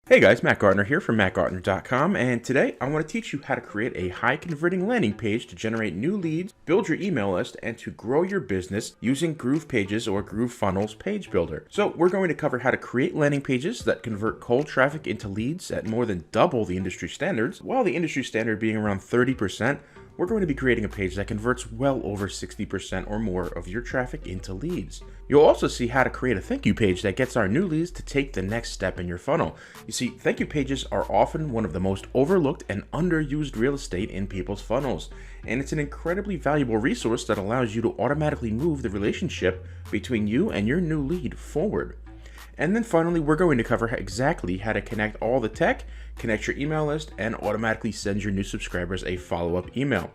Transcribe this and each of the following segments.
Hey guys, Matt Gardner here from mattgardner.com, and today I want to teach you how to create a high converting landing page to generate new leads, build your email list, and to grow your business using Groove Pages or Groove Funnels Page Builder. So we're going to cover how to create landing pages that convert cold traffic into leads at more than double the industry standards. While the industry standard being around 30%, we're going to be creating a page that converts well over 60% or more of your traffic into leads. You'll also see how to create a thank you page that gets our new leads to take the next step in your funnel. You see, thank you pages are often one of the most overlooked and underused real estate in people's funnels, and it's an incredibly valuable resource that allows you to automatically move the relationship between you and your new lead forward. And then finally, we're going to cover exactly how to connect all the tech, connect your email list, and automatically send your new subscribers a follow-up email.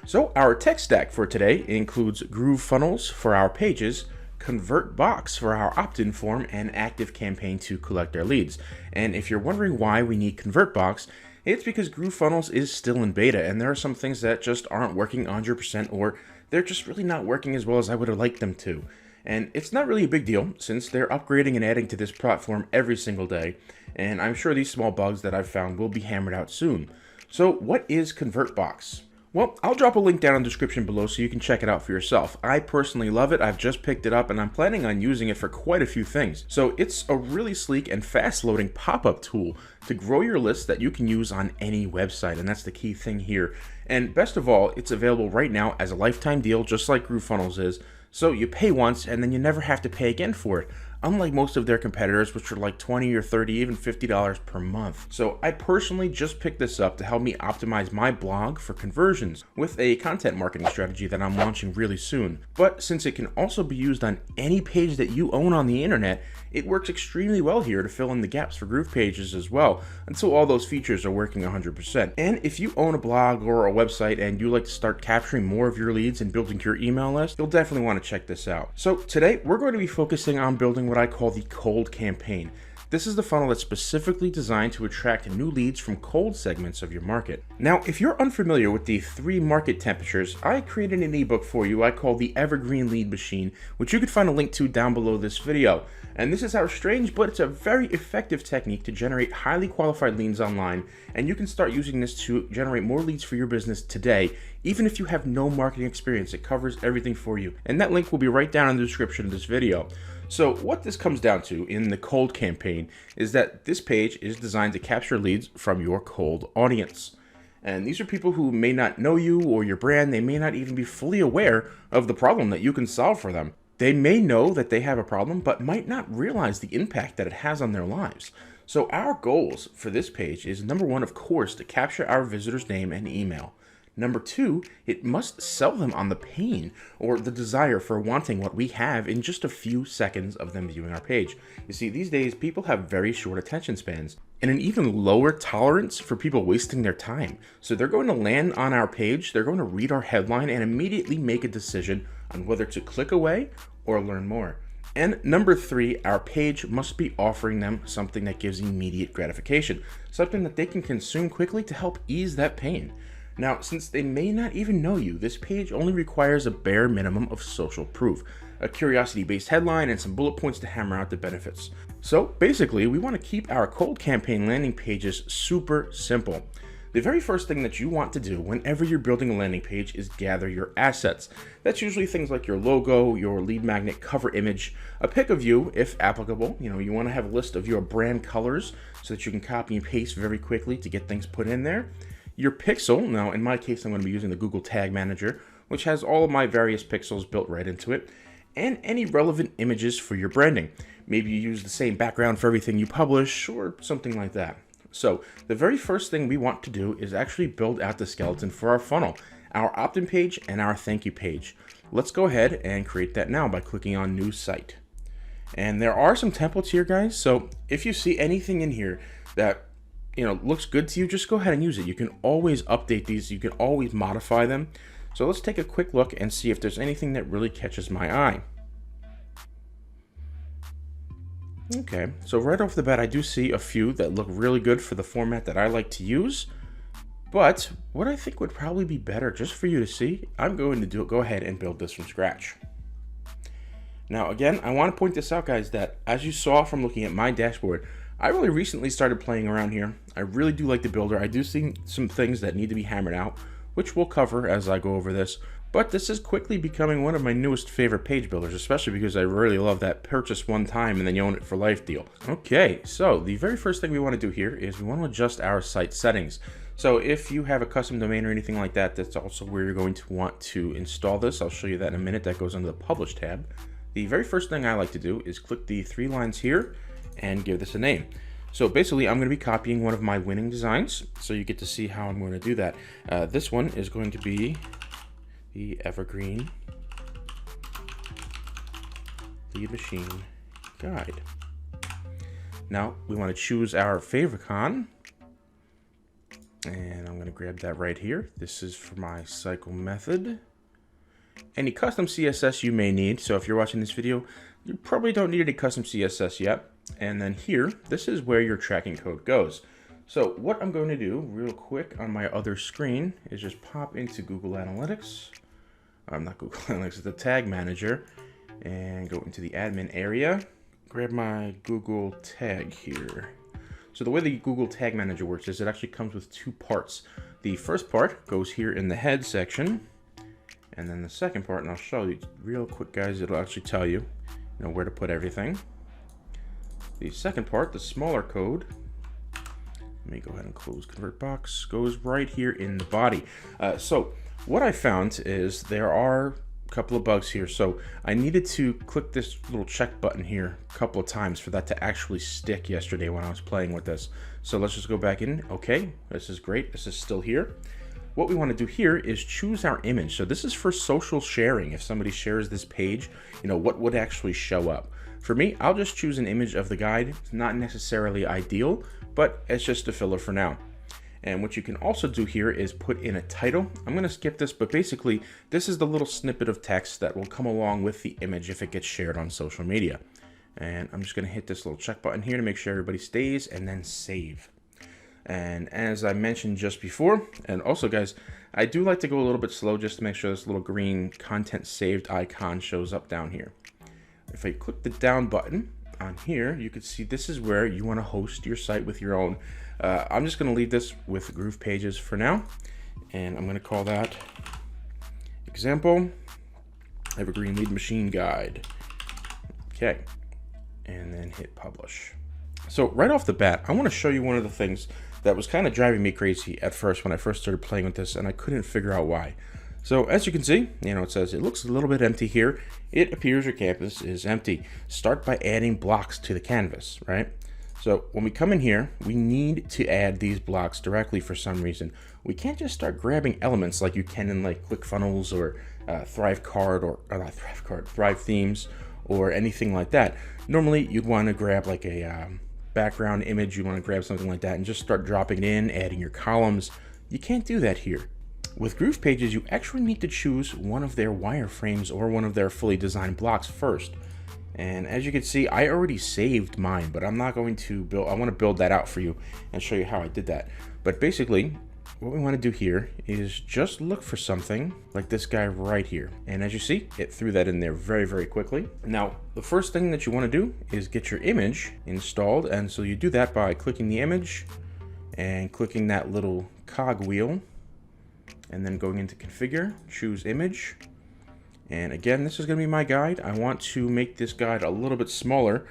So our tech stack for today includes Groove Funnels for our pages, ConvertBox for our opt-in form, and ActiveCampaign to collect our leads. And if you're wondering why we need ConvertBox, it's because Groove Funnels is still in beta, and there are some things that just aren't working 100%, or they're just really not working as well as I would have liked them to. And it's not really a big deal since they're upgrading and adding to this platform every single day, and I'm sure these small bugs that I've found will be hammered out soon. So what is ConvertBox? Well, I'll drop a link down in the description below so you can check it out for yourself. I personally love it. I've just picked it up and I'm planning on using it for quite a few things. So it's a really sleek and fast loading pop-up tool to grow your list that you can use on any website, and that's the key thing here. And best of all, it's available right now as a lifetime deal, just like Groove Funnels is. So you pay once and then you never have to pay again for it, unlike most of their competitors, which are like $20 or $30, even $50 per month. So I personally just picked this up to help me optimize my blog for conversions with a content marketing strategy that I'm launching really soon. But since it can also be used on any page that you own on the internet, it works extremely well here to fill in the gaps for Groove Pages as well, until all those features are working 100%. And if you own a blog or a website and you like to start capturing more of your leads and building your email list, you'll definitely want to check this out. So today we're going to be focusing on building what I call the cold campaign. This is the funnel that's specifically designed to attract new leads from cold segments of your market. Now, if you're unfamiliar with the 3 market temperatures, I created an ebook for you I call the Evergreen Lead Machine, which you can find a link to down below this video. And this is how strange, but it's a very effective technique to generate highly qualified leads online, and you can start using this to generate more leads for your business today, even if you have no marketing experience. It covers everything for you, and that link will be right down in the description of this video. So what this comes down to in the cold campaign is that this page is designed to capture leads from your cold audience. And these are people who may not know you or your brand. They may not even be fully aware of the problem that you can solve for them. They may know that they have a problem, but might not realize the impact that it has on their lives. So our goals for this page is, number 1, of course, to capture our visitor's name and email. Number 2, it must sell them on the pain or the desire for wanting what we have in just a few seconds of them viewing our page. You see, these days people have very short attention spans and an even lower tolerance for people wasting their time. So they're going to land on our page, they're going to read our headline and immediately make a decision on whether to click away or learn more. And number 3, our page must be offering them something that gives immediate gratification, something that they can consume quickly to help ease that pain. Now, since they may not even know you, this page only requires a bare minimum of social proof, a curiosity-based headline, and some bullet points to hammer out the benefits. So basically, we want to keep our cold campaign landing pages super simple. The very first thing that you want to do whenever you're building a landing page is gather your assets. That's usually things like your logo, your lead magnet cover image, a pic of you if applicable. You want to have a list of your brand colors so that you can copy and paste very quickly to get things put in there. Your pixel, now in my case I'm going to be using the Google Tag Manager, which has all of my various pixels built right into it, and any relevant images for your branding. Maybe you use the same background for everything you publish or something like that. So the very first thing we want to do is actually build out the skeleton for our funnel, our opt-in page and our thank you page. Let's go ahead and create that now by clicking on New Site. And there are some templates here, guys, so if you see anything in here that looks good to you, just go ahead and use it. You can always update these, you can always modify them. So let's take a quick look and see if there's anything that really catches my eye. Okay, so right off the bat, I do see a few that look really good for the format that I like to use. But what I think would probably be better just for you to see, I'm going to go ahead and build this from scratch. Now, again, I want to point this out, guys, that as you saw from looking at my dashboard, I really recently started playing around here. I really do like the builder. I do see some things that need to be hammered out, which we'll cover as I go over this. But this is quickly becoming one of my newest favorite page builders, especially because I really love that purchase one time and then you own it for life deal. Okay, so the very first thing we want to do here is we want to adjust our site settings. So if you have a custom domain or anything like that, that's also where you're going to want to install this. I'll show you that in a minute. That goes under the Publish tab. The very first thing I like to do is click the 3 lines here and give this a name. So basically, I'm going to be copying one of my winning designs, so you get to see how I'm going to do that. This one is going to be the Evergreen Lead Machine Guide. Now, we want to choose our favicon, and I'm going to grab that right here. This is for my cycle method. Any custom CSS you may need, so if you're watching this video, you probably don't need any custom CSS yet. And then here, this is where your tracking code goes. So what I'm going to do real quick on my other screen is just pop into Google Analytics. Not Google Analytics, it's the Tag Manager, and go into the admin area. Grab my Google tag here. So the way the Google Tag Manager works is it actually comes with 2 parts. The first part goes here in the head section, and then the second part, and I'll show you real quick, guys, it'll actually tell you, where to put everything. The second part, the smaller code, let me go ahead and close convert box, goes right here in the body. So what I found is there are a couple of bugs here. So I needed to click this little check button here a couple of times for that to actually stick yesterday when I was playing with this. So let's just go back in. Okay, this is great. This is still here. What we want to do here is choose our image. So this is for social sharing. If somebody shares this page, what would actually show up? For me, I'll just choose an image of the guide. It's not necessarily ideal, but it's just a filler for now. And what you can also do here is put in a title. I'm going to skip this, but basically this is the little snippet of text that will come along with the image if it gets shared on social media. And I'm just going to hit this little check button here to make sure everybody stays, and then save. And as I mentioned just before, and also guys, I do like to go a little bit slow just to make sure this little green content saved icon shows up down here. If I click the down button on here, you can see this is where you want to host your site with your own. I'm just going to leave this with Groove Pages for now, and I'm going to call that example Evergreen Lead Machine Guide. Okay, and then hit publish. So right off the bat, I want to show you one of the things that was kind of driving me crazy at first when I first started playing with this, and I couldn't figure out why. So as you can see, it says it looks a little bit empty here. It appears your canvas is empty. Start by adding blocks to the canvas, right? So when we come in here, we need to add these blocks directly for some reason. We can't just start grabbing elements like you can in like ClickFunnels or Thrive Themes or anything like that. Normally you'd want to grab like a background image, you want to grab something like that and just start dropping it in, adding your columns. You can't do that here. With Groove Pages, you actually need to choose one of their wireframes or one of their fully designed blocks first. And as you can see, I already saved mine, but I'm not going to build, I want to build that out for you and show you how I did that. But basically, what we want to do here is just look for something like this guy right here. And as you see, it threw that in there very, very quickly. Now, the first thing that you want to do is get your image installed. And so you do that by clicking the image and clicking that little cog wheel, and then going into configure, choose image. And again, this is going to be my guide. I want to make this guide a little bit smaller.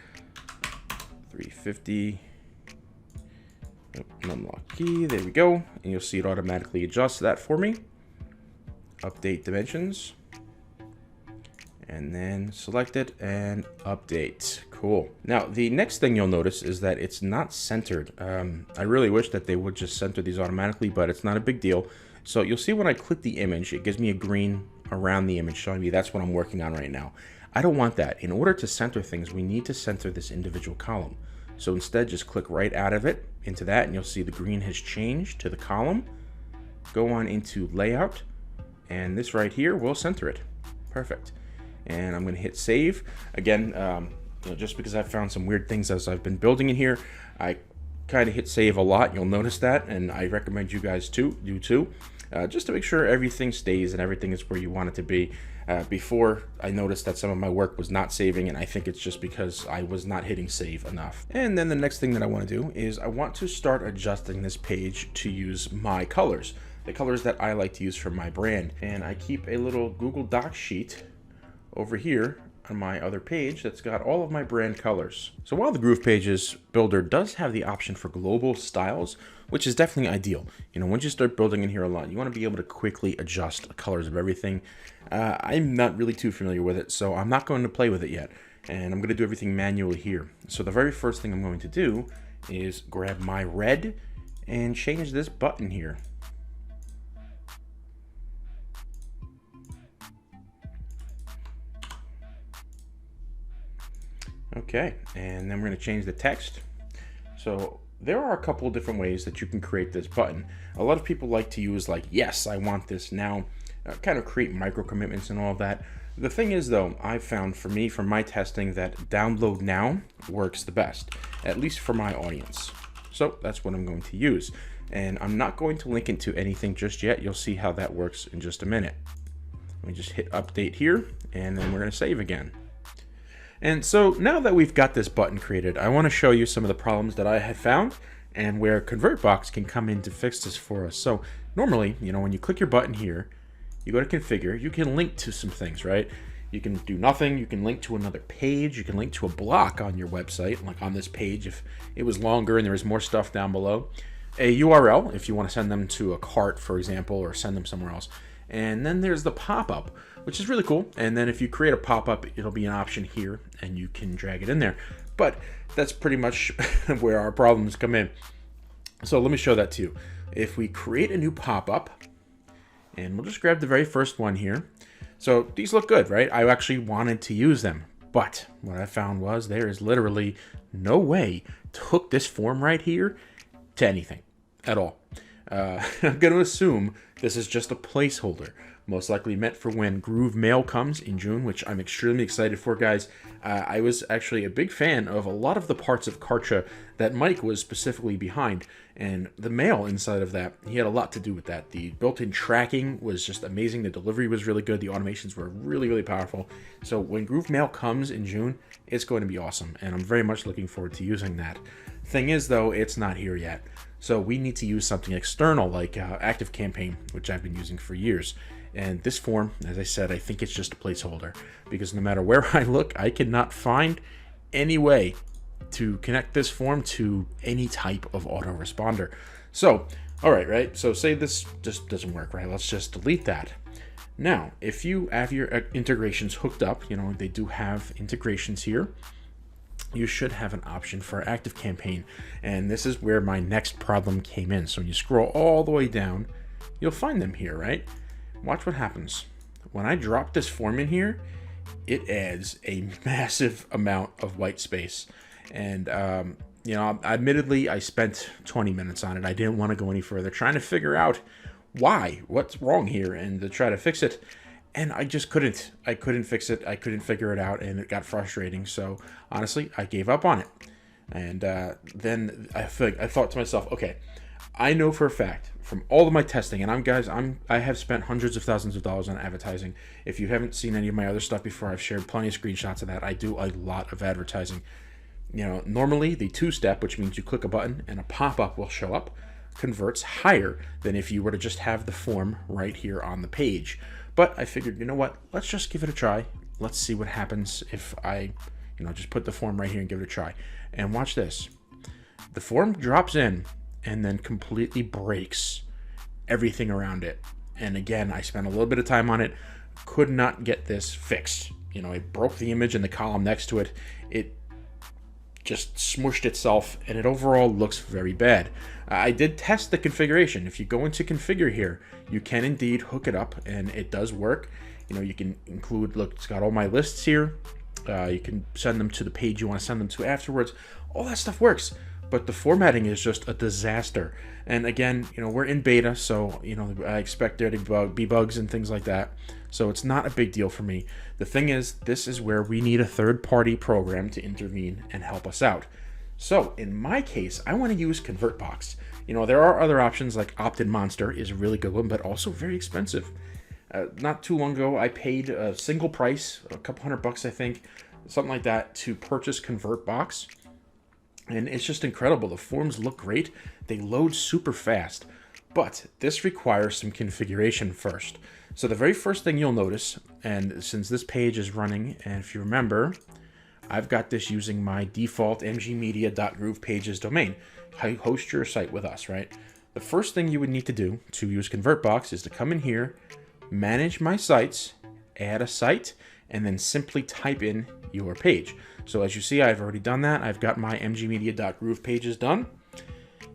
350. Unlock key. There we go. And you'll see it automatically adjusts that for me. Update dimensions. And then select it and update. Cool. Now, the next thing you'll notice is that it's not centered. I really wish that they would just center these automatically, but it's not a big deal. So you'll see when I click the image, it gives me a green around the image showing me that's what I'm working on right now. I don't want that. In order to center things, we need to center this individual column. So instead, just click right out of it into that, and you'll see the green has changed to the column. Go on into layout, and this right here will center it. Perfect. And I'm going to hit save. Again, just because I found some weird things as I've been building in here, I kind of hit save a lot. You'll notice that, and I recommend you guys do too. Just to make sure everything stays and everything is where you want it to be. Before, I noticed that some of my work was not saving, and I think it's just because I was not hitting save enough. And then the next thing that I want to do is I want to start adjusting this page to use my colors, the colors that I like to use for my brand. And I keep a little Google Docs sheet over here on my other page that's got all of my brand colors. So while the Groove Pages builder does have the option for global styles, which is definitely ideal, once you start building in here a lot, you want to be able to quickly adjust the colors of everything. I'm not really too familiar with it, so I'm not going to play with it yet, and I'm going to do everything manually here. So the very first thing I'm going to do is grab my red and change this button here. Okay, and then we're going to change the text. So there are a couple of different ways that you can create this button. A lot of people like to use like, yes, I want this now, kind of create micro commitments and all of that. The thing is though, I've found for me, from my testing, that download now works the best, at least for my audience. So that's what I'm going to use. And I'm not going to link it to anything just yet. You'll see how that works in just a minute. Let me just hit update here, and then we're going to save again. And so now that we've got this button created, I want to show you some of the problems that I have found and where ConvertBox can come in to fix this for us. So normally, when you click your button here, you go to configure, you can link to some things, right? You can do nothing, you can link to another page, you can link to a block on your website, like on this page if it was longer and there was more stuff down below. A URL if you want to send them to a cart, for example, or send them somewhere else. And then there's the pop-up, which is really cool. And then if you create a pop-up, it'll be an option here and you can drag it in there. But that's pretty much where our problems come in. So let me show that to you. If we create a new pop-up, and we'll just grab the very first one here. So these look good, right? I actually wanted to use them, but what I found was there is literally no way to hook this form right here to anything at all. I'm going to assume this is just a placeholder, most likely meant for when Groove Mail comes in June, which I'm extremely excited for, guys. I was actually a big fan of a lot of the parts of Kartra that Mike was specifically behind, and the mail inside of that, he had a lot to do with that. The built-in tracking was just amazing. The delivery was really good. The automations were really, really powerful. So when Groove Mail comes in June, it's going to be awesome, and I'm very much looking forward to using that. Thing is, though, it's not here yet. So we need to use something external like ActiveCampaign, which I've been using for years. And this form, as I said, I think it's just a placeholder, because no matter where I look, I cannot find any way to connect this form to any type of autoresponder. So, all right, so say this just doesn't work, right? Let's just delete that. Now, if you have your integrations hooked up, they do have integrations here, you should have an option for ActiveCampaign. And this is where my next problem came in. So when you scroll all the way down, you'll find them here, right? Watch what happens. When I drop this form in here, it adds a massive amount of white space. And, admittedly, I spent 20 minutes on it. I didn't want to go any further, trying to figure out what's wrong here and to try to fix it. And I just couldn't. I couldn't fix it. I couldn't figure it out, and it got frustrating. So honestly, I gave up on it. And then I thought to myself, okay, I know for a fact from all of my testing, and I have spent hundreds of thousands of dollars on advertising. If you haven't seen any of my other stuff before, I've shared plenty of screenshots of that. I do a lot of advertising. Normally the two-step, which means you click a button and a pop-up will show up, converts higher than if you were to just have the form right here on the page. But I figured, you know what, let's just give it a try. Let's see what happens if I, just put the form right here and give it a try. And watch this. The form drops in and then completely breaks everything around it. And again, I spent a little bit of time on it, could not get this fixed. It broke the image in the column next to it. It just smushed itself, and it overall looks very bad. I did test the configuration. If you go into configure here, you can indeed hook it up, and it does work. You can include, look, it's got all my lists here. You can send them to the page you want to send them to afterwards. All that stuff works, but the formatting is just a disaster. And again, we're in beta, so I expect there to be bugs and things like that. So it's not a big deal for me. The thing is, this is where we need a third-party program to intervene and help us out. So in my case, I want to use ConvertBox. There are other options like Opt-in Monster is a really good one, but also very expensive. Not too long ago, I paid a single price, a couple $100, I think, something like that, to purchase ConvertBox. And it's just incredible. The forms look great. They load super fast. But this requires some configuration first. So the very first thing you'll notice, and since this page is running, and if you remember, I've got this using my default mgmedia.groovepages domain. How you host your site with us, right? The first thing you would need to do to use ConvertBox is to come in here, manage my sites, add a site, and then simply type in your page. So as you see, I've already done that. I've got my mgmedia.groovepages done.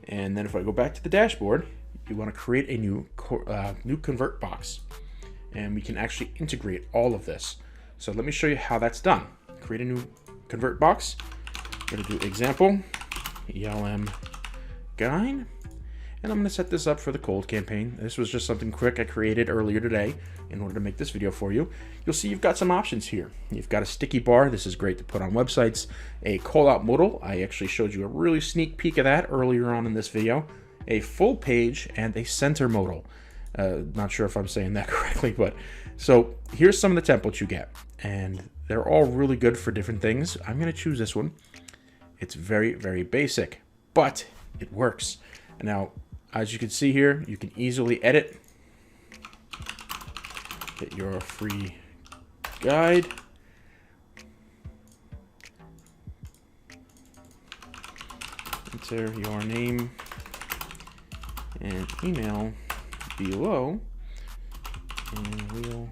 And then if I go back to the dashboard, you want to create a new ConvertBox. And we can actually integrate all of this. So let me show you how that's done. Create a new ConvertBox. I'm going to do example, ELM guide. And I'm going to set this up for the cold campaign. This was just something quick I created earlier today in order to make this video for you. You'll see you've got some options here. You've got a sticky bar. This is great to put on websites. A call out modal. I actually showed you a really sneak peek of that earlier on in this video. A full page and a center modal. Not sure if I'm saying that correctly, but so here's some of the templates you get. And they're all really good for different things. I'm going to choose this one. It's very, very basic, but it works. Now, as you can see here, you can easily edit. Get your free guide. Enter your name and email below, and we'll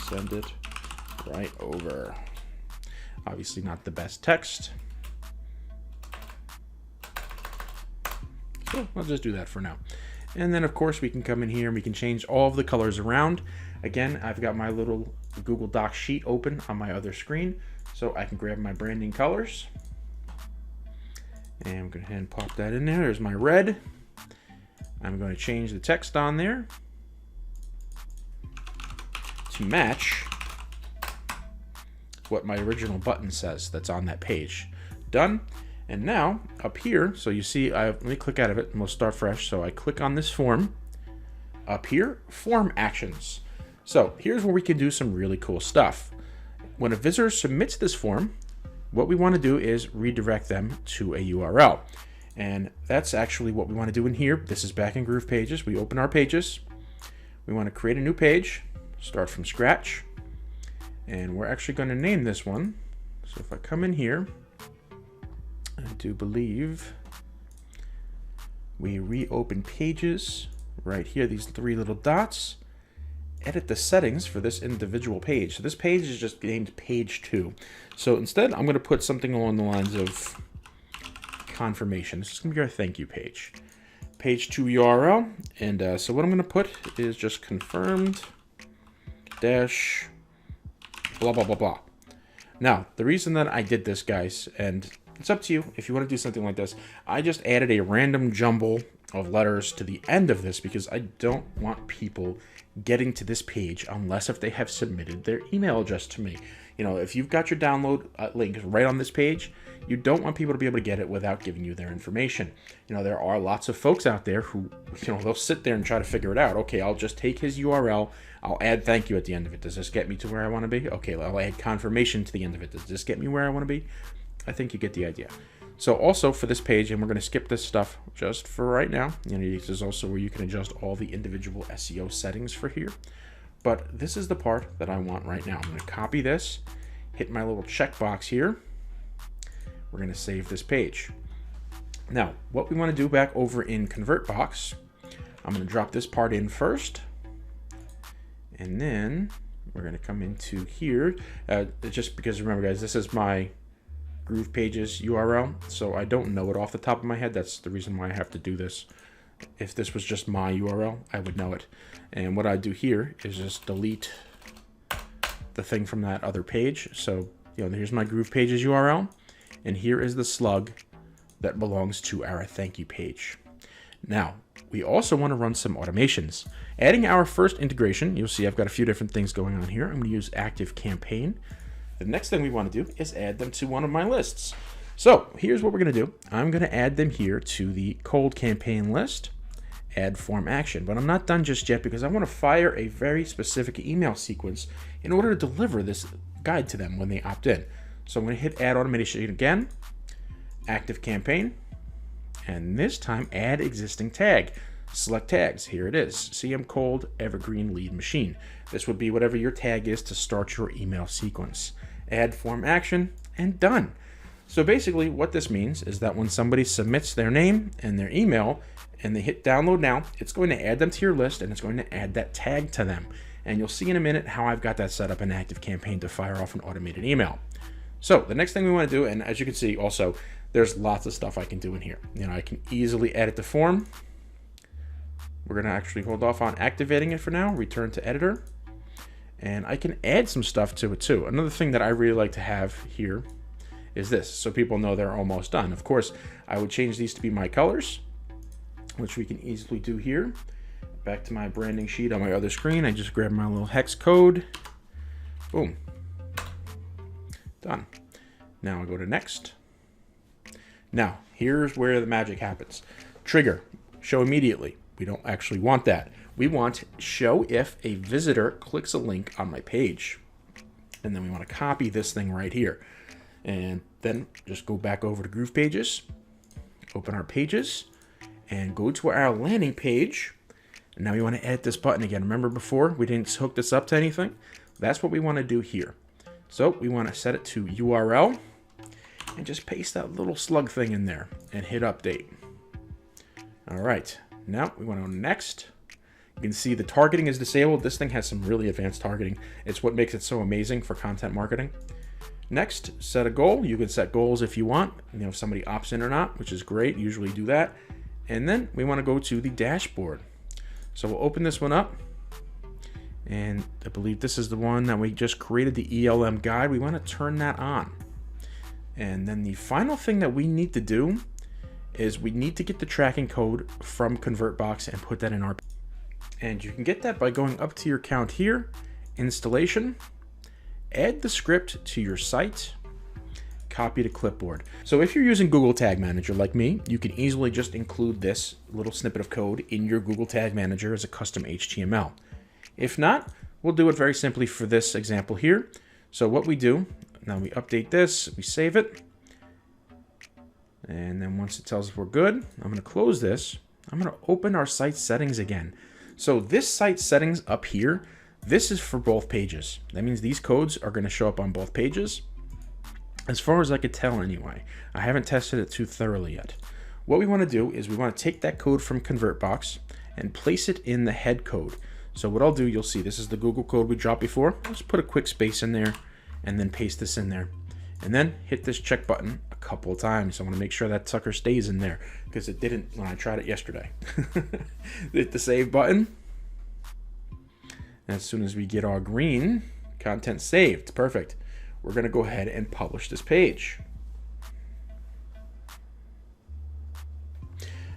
send it right over. Obviously not the best text. So I'll just do that for now. And then of course we can come in here and we can change all of the colors around. Again, I've got my little Google Docs sheet open on my other screen, so I can grab my branding colors. And I'm going to go ahead and pop that in there. There's my red. I'm going to change the text on there to match what my original button says that's on that page. Done. And now up here, so you see, let me click out of it and we'll start fresh. So I click on this form. Up here, form actions. So here's where we can do some really cool stuff. When a visitor submits this form, what we want to do is redirect them to a URL. And that's actually what we want to do in here. This is back in GroovePages. We open our pages. We want to create a new page, start from scratch. And we're actually going to name this one. So if I come in here, I do believe we reopen pages right here, these three little dots, edit the settings for this individual page. So this page is just named page 2. So instead, I'm going to put something along the lines of confirmation. This is going to be our thank you page. Page 2 URL. And so what I'm going to put is just confirmed dash blah, blah, blah, blah. Now, the reason that I did this, guys, and it's up to you if you want to do something like this, I just added a random jumble of letters to the end of this because I don't want people getting to this page unless if they have submitted their email address to me. You know, if you've got your download link right on this page, you don't want people to be able to get it without giving you their information. You know, there are lots of folks out there who, you know, they'll sit there and try to figure it out. Okay, I'll just take his URL. I'll add thank you at the end of it. Does this get me to where I want to be? Okay, I'll add confirmation to the end of it. Does this get me where I want to be? I think you get the idea. So also for this page, and we're going to skip this stuff just for right now. You know, this is also where you can adjust all the individual SEO settings for here. But this is the part that I want right now. I'm going to copy this, hit my little checkbox here. We're going to save this page. Now, what we want to do back over in ConvertBox, I'm going to drop this part in first. And then we're going to come into here. Just because, remember, guys, this is my GroovePages URL, so I don't know it off the top of my head. That's the reason why I have to do this. If this was just my URL, I would know it. And what I do here is just delete the thing from that other page. So, you know, here's my GroovePages URL, and here is the slug that belongs to our thank you page. Now, we also want to run some automations. Adding our first integration, you'll see I've got a few different things going on here. I'm going to use ActiveCampaign. The next thing we want to do is add them to one of my lists. So here's what we're going to do. I'm going to add them here to the cold campaign list. add form action. But I'm not done just yet because I want to fire a very specific email sequence in order to deliver this guide to them when they opt in. So I'm going to hit add automation again, active campaign, and this time add existing tag. Select tags. Here it is. CM Cold Evergreen Lead Machine. This would be whatever your tag is to start your email sequence. Add form action, and done. So basically what this means is that when somebody submits their name and their email and they hit download now, it's going to add them to your list and it's going to add that tag to them. And you'll see in a minute how I've got that set up in Active Campaign to fire off an automated email. So the next thing we want to do, and as you can see also, there's lots of stuff I can do in here. I can easily edit the form. We're going to actually hold off on activating it for now, return to editor, and I can add some stuff to it too. Another thing that I really like to have here is this, so people know they're almost done. Of course, I would change these to be my colors, which we can easily do here. Back to my branding sheet on my other screen, I just grab my little hex code, boom, done. Now I go to next. Now, here's where the magic happens. Trigger, show immediately. We don't actually want that. We want show if a visitor clicks a link on my page. And then we want to copy this thing right here. And then just go back over to Groove Pages, open our pages, and go to our landing page. And now we want to edit this button again. Remember before we didn't hook this up to anything? That's what we want to do here. So we want to set it to URL and just paste that little slug thing in there and hit update. All right. Now we want to go next. You can see the targeting is disabled. This thing has some really advanced targeting. It's what makes it so amazing for content marketing. Next, set a goal. You can set goals if you want, if somebody opts in or not, which is great. Usually do that. And then we want to go to the dashboard. So we'll open this one up. And I believe this is the one that we just created, the ELM guide. We want to turn that on. And then the final thing that we need to do is we need to get the tracking code from ConvertBox and put that in our. And you can get that by going up to your account here, installation, add the script to your site, copy to clipboard. So if you're using Google Tag Manager like me, you can easily just include this little snippet of code in your Google Tag Manager as a custom HTML. If not, we'll do it very simply for this example here. So what we do, now we update this, we save it. And then once it tells us we're good, I'm going to close this. I'm going to open our site settings again. So this site settings up here, this is for both pages. That means these codes are going to show up on both pages. As far as I could tell anyway, I haven't tested it too thoroughly yet. What we want to do is we want to take that code from ConvertBox and place it in the head code. So what I'll do, you'll see this is the Google code we dropped before. I'll just put a quick space in there and then paste this in there. And then hit this check button a couple of times. I want to make sure that sucker stays in there because it didn't when I tried it yesterday. Hit the save button. As soon as we get our green, content saved, perfect. We're going to go ahead and publish this page.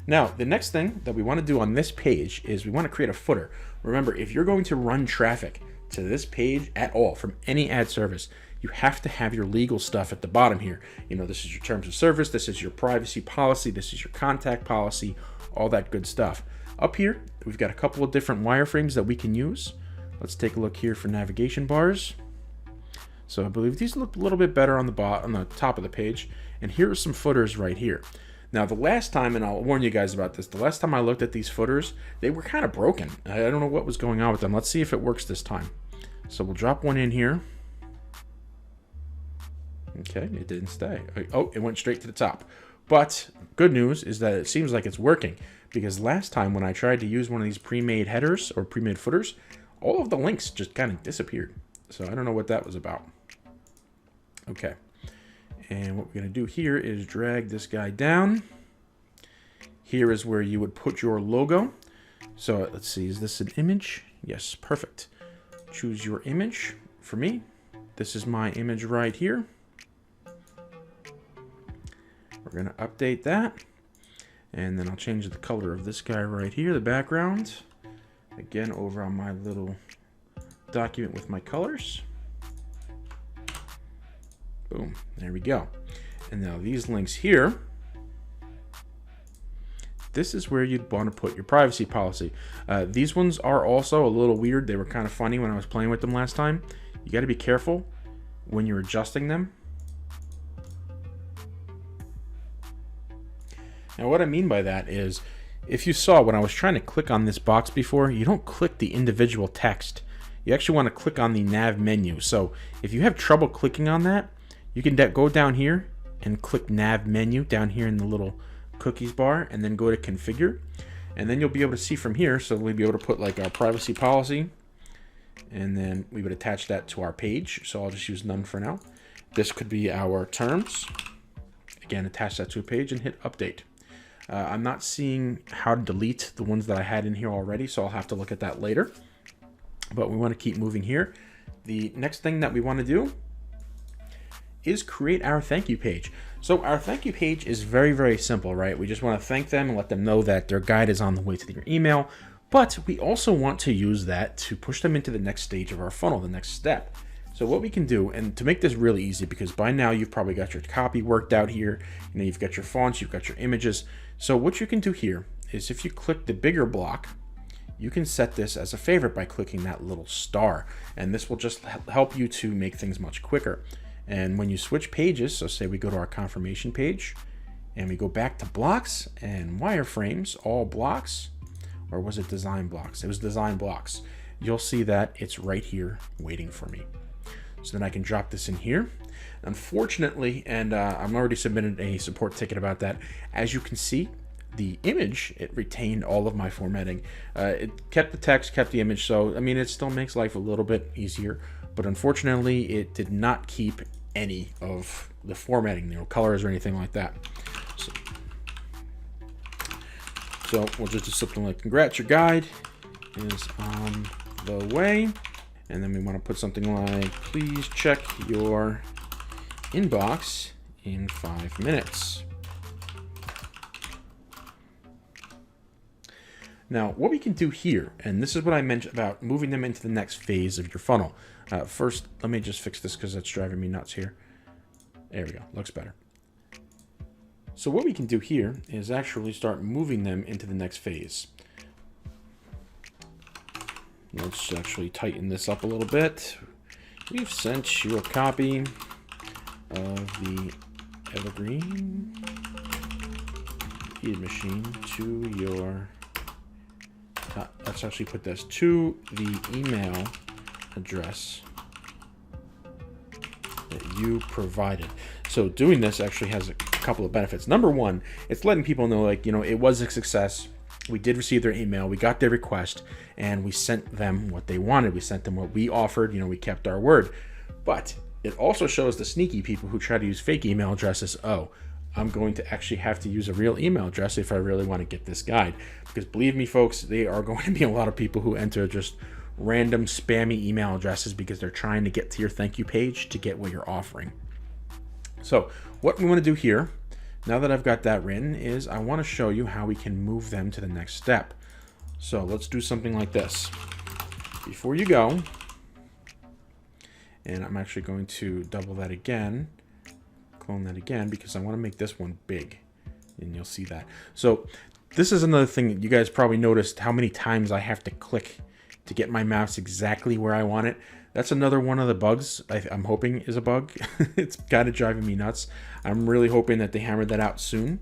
Now, the next thing that we want to do on this page is we want to create a footer. Remember, if you're going to run traffic to this page at all from any ad service, you have to have your legal stuff at the bottom here. This is your terms of service, this is your privacy policy, this is your contact policy, all that good stuff. Up here, we've got a couple of different wireframes that we can use. Let's take a look here for navigation bars. So I believe these look a little bit better on the top of the page. And here are some footers right here. Now the last time, and I'll warn you guys about this, the last time I looked at these footers, they were kind of broken. I don't know what was going on with them. Let's see if it works this time. So we'll drop one in here. Okay, it didn't stay. Oh, it went straight to the top. But good news is that it seems like it's working, because last time when I tried to use one of these pre-made headers or pre-made footers, all of the links just kind of disappeared. So I don't know what that was about. Okay. And what we're going to do here is drag this guy down. Here is where you would put your logo. So let's see, is this an image? Yes, perfect. Choose your image. For me, this is my image right here. We're going to update that. And then I'll change the color of this guy right here, the background. Again, over on my little document with my colors. Boom, there we go. And now these links here, this is where you'd want to put your privacy policy. These ones are also a little weird. They were kind of funny when I was playing with them last time. You got to be careful when you're adjusting them. Now what I mean by that is, if you saw when I was trying to click on this box before, you don't click the individual text. You actually want to click on the nav menu. So if you have trouble clicking on that, you can go down here and click nav menu down here in the little cookies bar, and then go to configure, and then you'll be able to see from here. So we'll be able to put like our privacy policy, and then we would attach that to our page. So I'll just use none for now. This could be our terms. Again, attach that to a page and hit update. I'm not seeing how to delete the ones that I had in here already, so I'll have to look at that later. But we want to keep moving here. The next thing that we want to do is create our thank you page. So our thank you page is very, very simple, right? We just want to thank them and let them know that their guide is on the way to their email. But we also want to use that to push them into the next stage of our funnel, the next step. So what we can do, and to make this really easy, because by now you've probably got your copy worked out here, you know, you've got your fonts, you've got your images. So what you can do here is, if you click the bigger block, you can set this as a favorite by clicking that little star, and this will just help you to make things much quicker. And when you switch pages, so say we go to our confirmation page and we go back to blocks and wireframes, all blocks, or was it design blocks? It was design blocks. You'll see that it's right here waiting for me. So then I can drop this in here. Unfortunately, and I'm already submitted a support ticket about that. As you can see, the image, it retained all of my formatting. It kept the text, kept the image. So, I mean, it still makes life a little bit easier, but unfortunately it did not keep any of the formatting, you know, colors or anything like that. So we'll just do something like, congrats, your guide is on the way. And then we want to put something like, please check your inbox in 5 minutes. Now, what we can do here, and this is what I mentioned about moving them into the next phase of your funnel. First, let me just fix this because that's driving me nuts here. There we go, looks better. So what we can do here is actually start moving them into the next phase. Let's actually tighten this up a little bit. We've sent you a copy of the Evergreen Feed Machine to your... let's actually put this to the email address that you provided. So doing this actually has a couple of benefits. Number one, it's letting people know, like, you know, it was a success. We did receive their email, we got their request, and we sent them what they wanted. We sent them what we offered, you know, we kept our word. But it also shows the sneaky people who try to use fake email addresses, oh, I'm going to actually have to use a real email address if I really want to get this guide. Because believe me, folks, there are going to be a lot of people who enter just random spammy email addresses because they're trying to get to your thank you page to get what you're offering. So what we want to do here, now that I've got that written, is I want to show you how we can move them to the next step. So let's do something like this. Before you go, and I'm actually going to double that again, clone that again, because I want to make this one big, and you'll see that. So this is another thing that you guys probably noticed, how many times I have to click to get my mouse exactly where I want it. That's another one of the bugs I'm hoping is a bug. It's kind of driving me nuts. I'm really hoping that they hammer that out soon.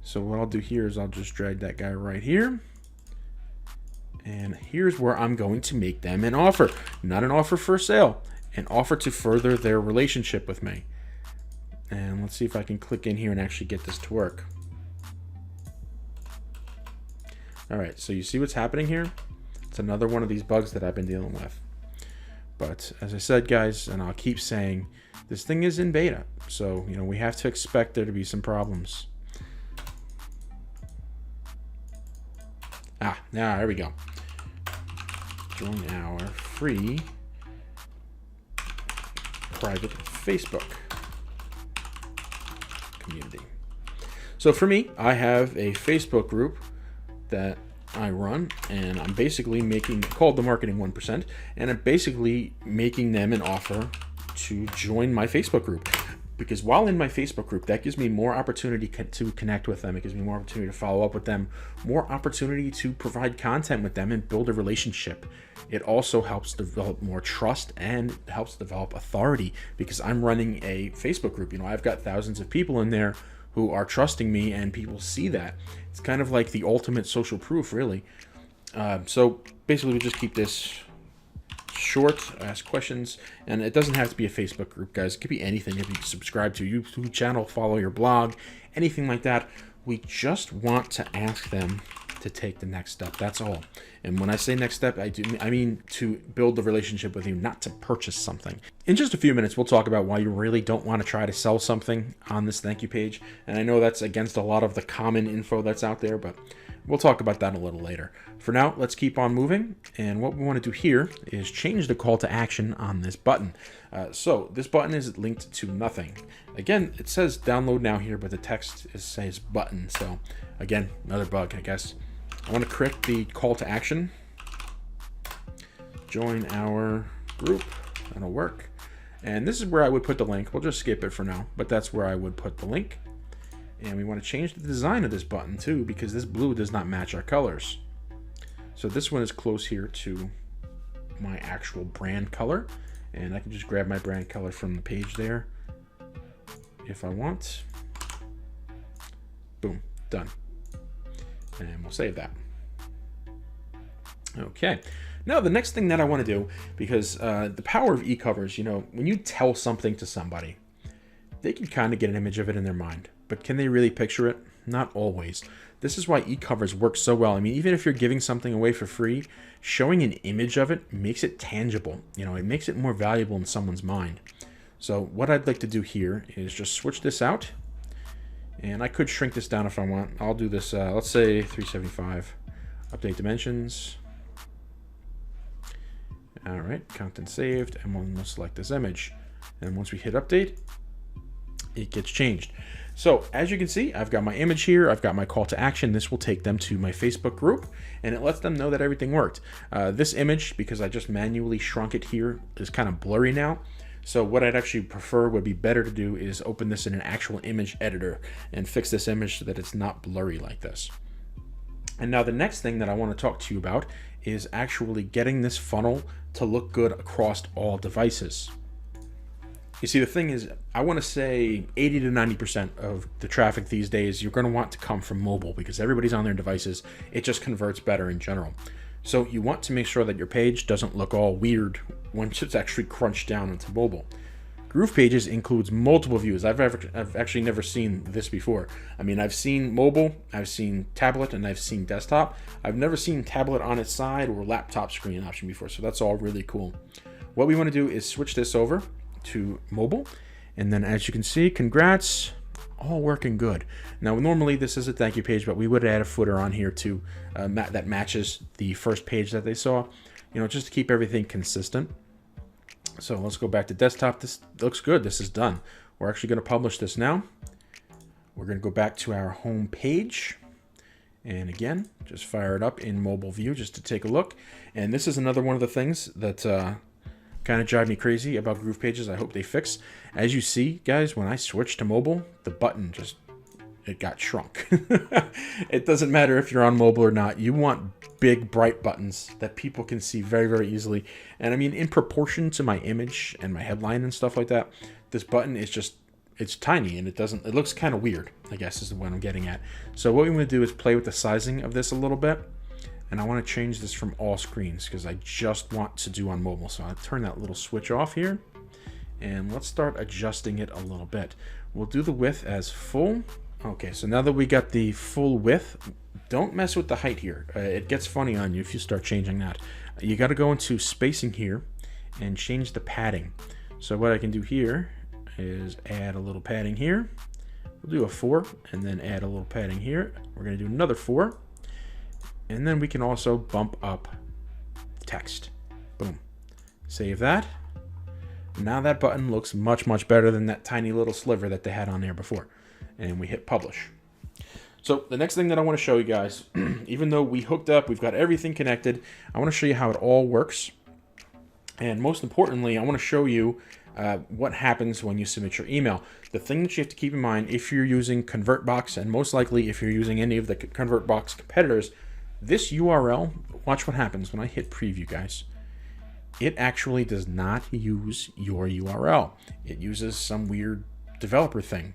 So what I'll do here is I'll just drag that guy right here. And here's where I'm going to make them an offer. Not an offer for sale, an offer to further their relationship with me. And let's see if I can click in here and actually get this to work. All right, so you see what's happening here? It's another one of these bugs that I've been dealing with. But as I said, guys, and I'll keep saying, this thing is in beta. So, you know, we have to expect there to be some problems. Now there we go. Join our free private Facebook community. So for me, I have a Facebook group that I run, and I'm basically called the Marketing 1%, and I'm basically making them an offer to join my Facebook group. because while in my Facebook group, that gives me more opportunity to connect with them. It gives me more opportunity to follow up with them, more opportunity to provide content with them and build a relationship. It also helps develop more trust and helps develop authority, because I'm running a Facebook group. I've got thousands of people in there who are trusting me, and people see that. It's kind of like the ultimate social proof, really. So basically, we just keep this short, ask questions, and it doesn't have to be a Facebook group, guys. It could be anything. If you subscribe to a YouTube channel, follow your blog, anything like that. We just want to ask them to take the next step. That's all. And when I say next step, I mean to build the relationship with you, not to purchase something. In just a few minutes, we'll talk about why you really don't want to try to sell something on this thank you page. And I know that's against a lot of the common info that's out there, but we'll talk about that a little later. For now, let's keep on moving. And what we want to do here is change the call to action on this button. So this button is linked to nothing. Again, it says download now here, but the text says button. So again, another bug, I guess. I want to correct the call to action. Join our group. That'll work. And this is where I would put the link. We'll just skip it for now, but that's where I would put the link. And we want to change the design of this button too, because this blue does not match our colors. So this one is close here to my actual brand color. And I can just grab my brand color from the page there if I want. Boom, done. And we'll save that. Okay. Now the next thing that I want to do, because the power of e-covers, when you tell something to somebody, they can kind of get an image of it in their mind. But can they really picture it? Not always. This is why e-covers work so well. I mean, even if you're giving something away for free, showing an image of it makes it tangible. It makes it more valuable in someone's mind. So what I'd like to do here is just switch this out. And I could shrink this down if I want. I'll do this, let's say 375. Update dimensions. All right, content saved. And we'll select this image. And once we hit update, it gets changed. So as you can see, I've got my image here. I've got my call to action. This will take them to my Facebook group, and it lets them know that everything worked. This image, because I just manually shrunk it here, is kind of blurry now. So what I'd actually prefer, would be better to do, is open this in an actual image editor and fix this image so that it's not blurry like this. And now the next thing that I want to talk to you about is actually getting this funnel to look good across all devices. You see, the thing is, I want to say 80 to 90% of the traffic these days, you're going to want to come from mobile, because everybody's on their devices. It just converts better in general. So you want to make sure that your page doesn't look all weird once it's actually crunched down into mobile. Groove Pages includes multiple views. I've actually never seen this before. I mean, I've seen mobile, I've seen tablet, and I've seen desktop. I've never seen tablet on its side or laptop screen option before, so that's all really cool. What we want to do is switch this over to mobile, and then as you can see, congrats, all working good. Now normally this is a thank you page, but we would add a footer on here too that matches the first page that they saw, just to keep everything consistent. So let's go back to desktop. This looks good. This is done. We're actually going to publish this now. We're going to go back to our home page, and again, just fire it up in mobile view just to take a look. And this is another one of the things that kind of drive me crazy about Groove Pages. I hope they fix. As you see, guys, when I switch to mobile, the button it got shrunk. It doesn't matter if you're on mobile or not. You want big, bright buttons that people can see very, very easily. And I mean, in proportion to my image and my headline and stuff like that, this button is it's tiny, and it looks kind of weird, I guess is what I'm getting at. So what we want to do is play with the sizing of this a little bit. And I want to change this from all screens because I just want to do on mobile. So I'll turn that little switch off here, and let's start adjusting it a little bit. We'll do the width as full. Okay, so now that we got the full width, don't mess with the height here. It gets funny on you if you start changing that. You got to go into spacing here and change the padding. So what I can do here is add a little padding here. We'll do a 4 and then add a little padding here. We're going to do another 4. And then we can also bump up text. Boom. Save that. Now that button looks much, much better than that tiny little sliver that they had on there before. And we hit publish. So the next thing that I want to show you guys, even though we hooked up, we've got everything connected, I want to show you how it all works. And most importantly, I want to show you what happens when you submit your email. The thing that you have to keep in mind if you're using ConvertBox, and most likely if you're using any of the ConvertBox competitors, this URL, watch what happens when I hit preview, guys. It actually does not use your URL. It uses some weird developer thing.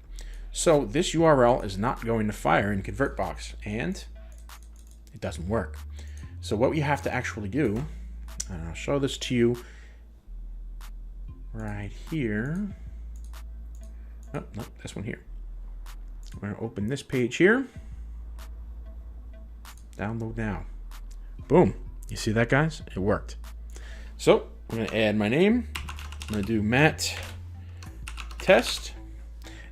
So this URL is not going to fire in ConvertBox, and it doesn't work. So what we have to actually do, and I'll show this to you right here. Oh, no, this one here. I'm going to open this page here. Download now. Boom. You see that, guys? It worked. So I'm going to add my name. I'm going to do Matt Test.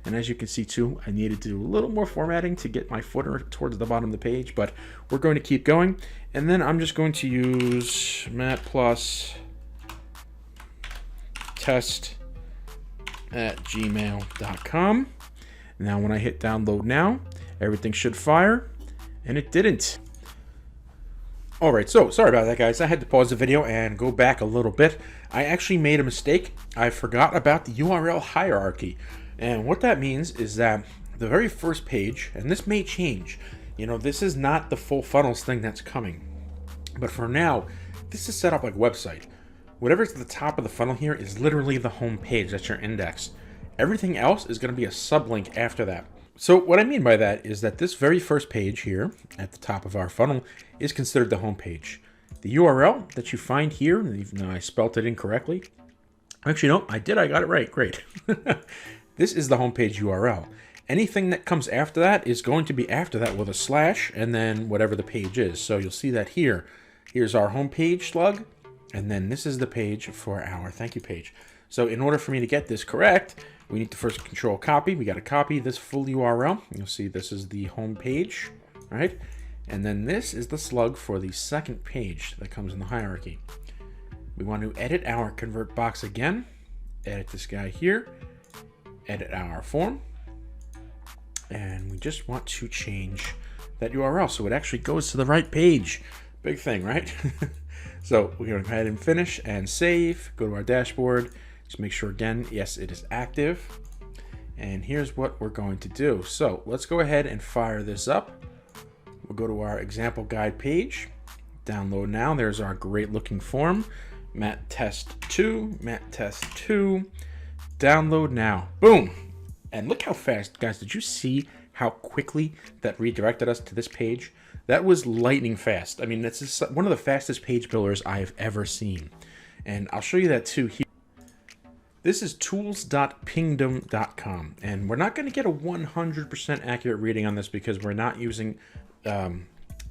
And as you can see too, I needed to do a little more formatting to get my footer towards the bottom of the page, but we're going to keep going. And then I'm just going to use Matt plus test at gmail.com. Now when I hit download now, everything should fire, and it didn't. All right, so sorry about that, guys. I had to pause the video and go back a little bit. I actually made a mistake. I forgot about the URL hierarchy. And what that means is that the very first page, and this may change, you know, this is not the full funnels thing that's coming. But for now, this is set up like a website. Whatever's at the top of the funnel here is literally the home page. That's your index. Everything else is going to be a sublink after that. So what I mean by that is that this very first page here at the top of our funnel is considered the home page. The URL that you find here, even though I spelt it incorrectly, actually no, I did, I got it right, great. This is the homepage URL. Anything that comes after that is going to be after that with a slash and then whatever the page is. So you'll see that here. Here's our homepage slug, and then this is the page for our thank you page. So in order for me to get this correct, we need to first control copy. We got to copy this full URL. You'll see this is the home page, right? And then this is the slug for the second page that comes in the hierarchy. We want to edit our convert box again. Edit this guy here. Edit our form. And we just want to change that URL so it actually goes to the right page. Big thing, right? So we're going to go ahead and finish and save. Go to our dashboard. Just make sure again, yes, it is active. And here's what we're going to do. So let's go ahead and fire this up. We'll go to our example guide page. Download now. There's our great looking form. Matt Test 2, Matt Test 2. Download now. Boom. And look how fast, guys. Did you see how quickly that redirected us to this page? That was lightning fast. I mean, this is one of the fastest page builders I've ever seen. And I'll show you that too here. This is tools.pingdom.com. And we're not going to get a 100% accurate reading on this because we're not using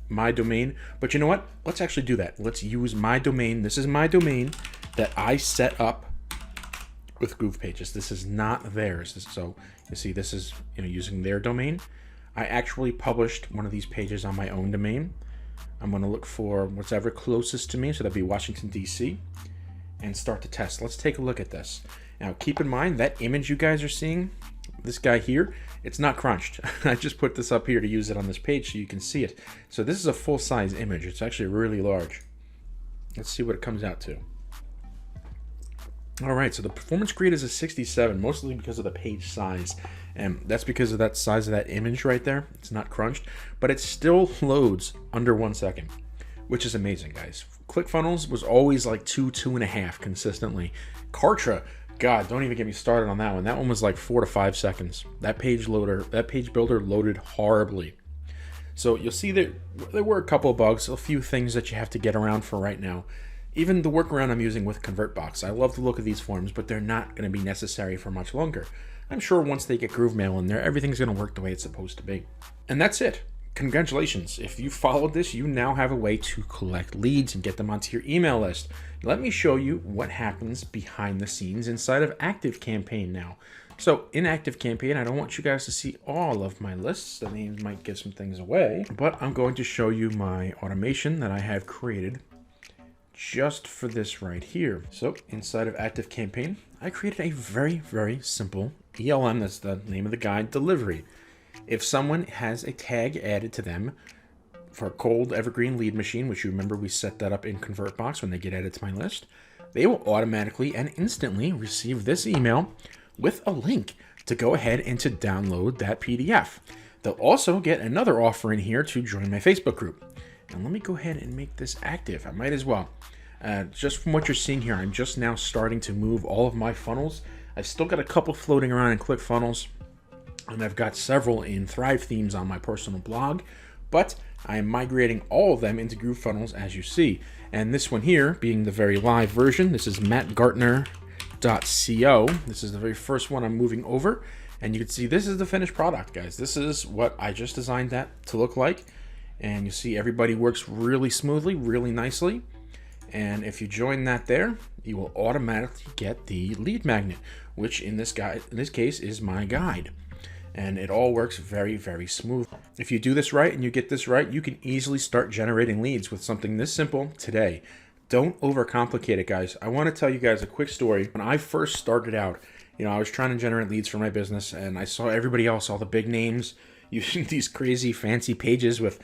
my domain. But you know what? Let's actually do that. Let's use my domain. This is my domain that I set up with Groove Pages. This is not theirs. So you see, this is using their domain. I actually published one of these pages on my own domain. I'm going to look for whatever closest to me, so that'd be Washington, D.C., and start to test. Let's take a look at this. Now, keep in mind that image you guys are seeing, this guy here, it's not crunched. I just put this up here to use it on this page so you can see it. So this is a full-size image. It's actually really large. Let's see what it comes out to. All right, so the performance grade is a 67, mostly because of the page size. And that's because of that size of that image right there. It's not crunched, but it still loads under 1 second, which is amazing, guys. ClickFunnels was always like 2.5 consistently. Kartra, God, don't even get me started on that one. That one was like 4 to 5 seconds. That page builder loaded horribly. So you'll see that there were a couple of bugs, a few things that you have to get around for right now. Even the workaround I'm using with ConvertBox. I love the look of these forms, but they're not going to be necessary for much longer. I'm sure once they get GrooveMail in there, everything's going to work the way it's supposed to be. And that's it. Congratulations. If you followed this, you now have a way to collect leads and get them onto your email list. Let me show you what happens behind the scenes inside of ActiveCampaign now. So in ActiveCampaign, I don't want you guys to see all of my lists. The names might give some things away, but I'm going to show you my automation that I have created just for this right here. So inside of ActiveCampaign, I created a very, very simple ELM, that's the name of the guide, delivery. If someone has a tag added to them for a cold evergreen lead machine, which you remember we set that up in ConvertBox when they get added to my list, they will automatically and instantly receive this email with a link to go ahead and to download that PDF. They'll also get another offer in here to join my Facebook group. And let me go ahead and make this active. I might as well. Just from what you're seeing here, I'm just now starting to move all of my funnels. I've still got a couple floating around in ClickFunnels, and I've got several in Thrive themes on my personal blog, but I am migrating all of them into GrooveFunnels, as you see. And this one here, being the very live version, this is mattgartner.co. This is the very first one I'm moving over, and you can see this is the finished product, guys. This is what I just designed that to look like, and you see everybody works really smoothly, really nicely. And if you join that there, you will automatically get the lead magnet, which in this case is my guide. And it all works very, very smooth. If you do this right and you get this right, you can easily start generating leads with something this simple today. Don't overcomplicate it, guys. I want to tell you guys a quick story. When I first started out, I was trying to generate leads for my business, and I saw everybody else, all the big names, using these crazy fancy pages with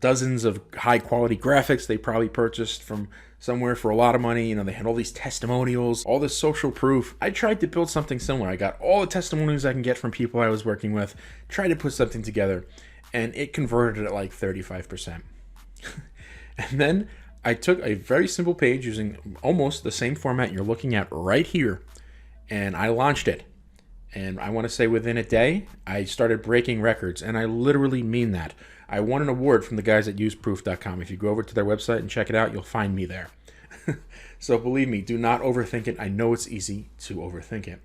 dozens of high quality graphics they probably purchased from somewhere for a lot of money. They had all these testimonials, all this social proof. I tried to build something similar. I got all the testimonials I can get from people I was working with, tried to put something together, and it converted at like 35%. And then I took a very simple page using almost the same format you're looking at right here, and I launched it. And I want to say within a day, I started breaking records, and I literally mean that. I won an award from the guys at useproof.com. If you go over to their website and check it out, you'll find me there. So believe me, do not overthink it. I know it's easy to overthink it.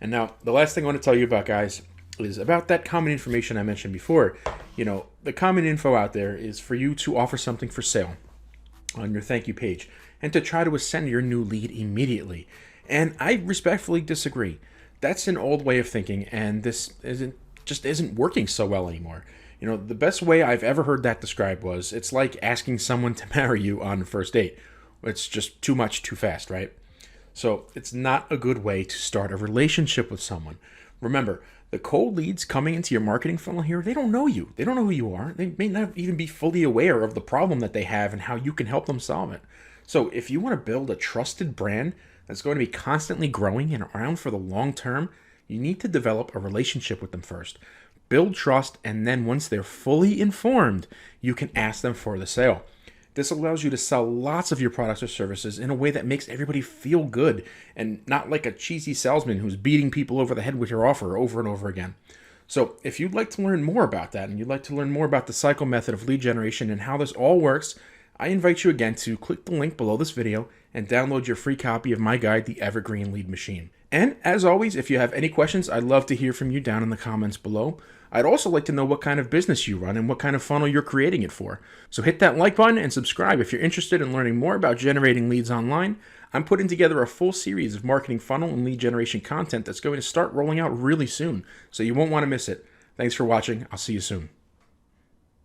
And now, the last thing I want to tell you about, guys, is about that common information I mentioned before. The common info out there is for you to offer something for sale on your thank you page and to try to ascend your new lead immediately. And I respectfully disagree. That's an old way of thinking, and this isn't working so well anymore. The best way I've ever heard that described was, it's like asking someone to marry you on the first date. It's just too much, too fast, right? So it's not a good way to start a relationship with someone. Remember, the cold leads coming into your marketing funnel here, they don't know you. They don't know who you are. They may not even be fully aware of the problem that they have and how you can help them solve it. So if you want to build a trusted brand that's going to be constantly growing and around for the long term, you need to develop a relationship with them first. Build trust, and then once they're fully informed, you can ask them for the sale. This allows you to sell lots of your products or services in a way that makes everybody feel good and not like a cheesy salesman who's beating people over the head with your offer over and over again. So if you'd like to learn more about that, and you'd like to learn more about the cycle method of lead generation and how this all works, I invite you again to click the link below this video and download your free copy of my guide, The Evergreen Lead Machine. And as always, if you have any questions, I'd love to hear from you down in the comments below. I'd also like to know what kind of business you run and what kind of funnel you're creating it for. So hit that like button and subscribe if you're interested in learning more about generating leads online. I'm putting together a full series of marketing funnel and lead generation content that's going to start rolling out really soon, so you won't want to miss it. Thanks for watching. I'll see you soon.